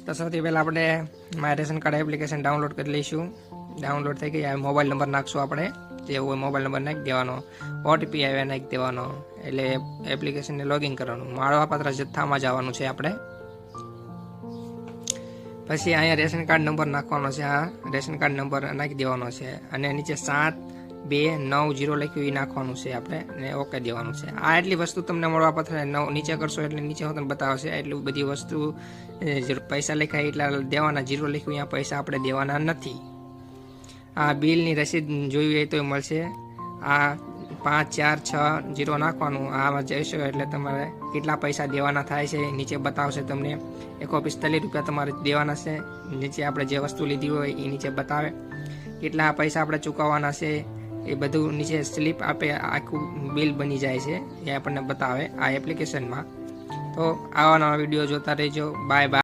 તો સૌથી પહેલાં આપણે my ration card application download કરી લઈશું. ડાઉનલોડ થઈ ગઈ. આ મોબાઈલ નંબર નાખશું આપણે, જે હોય મોબાઈલ નંબર નાખી દેવાનો, ઓટીપી આવ્યા નાખી દેવાનો, એટલે એપ્લિકેશનને લોગિન કરવાનું. મળવાપાત્ર જથ્થામાં જવાનું છે આપણે. પછી અહીંયા રેશન કાર્ડ નંબર નાખવાનો છે. આ રેશન કાર્ડ નંબર નાખી દેવાનો છે અને નીચે 7290 લખ્યું એ નાખવાનું છે આપણે ને ઓકે દેવાનું છે. આ એટલી વસ્તુ તમને મળવાપાત્ર નીચે કરશો એટલે નીચે તમને બતાવશે. એટલી બધી વસ્તુ પૈસા લખાય એટલા દેવાના, 0 લખ્યું અહીંયા પૈસા આપણે દેવાના નથી. આ બિલની રસીદ જોઈ હોય તો મળશે. આ 5460 નાખવાનું. આમાં જઈશો એટલે તમારે કેટલા પૈસા દેવાના થાય છે નીચે બતાવશે તમને. 145 રૂપિયા તમારે દેવાના છે. નીચે આપણે જે વસ્તુ લીધી હોય એ નીચે બતાવે. કેટલા પૈસા આપણે ચૂકવવાના છે એ બધું નીચે સ્લીપ આપે, આખું બિલ બની જાય છે એ આપણને બતાવે આ એપ્લિકેશનમાં. તો આવા નવા વિડીયો જોતા રહેજો. Bye bye.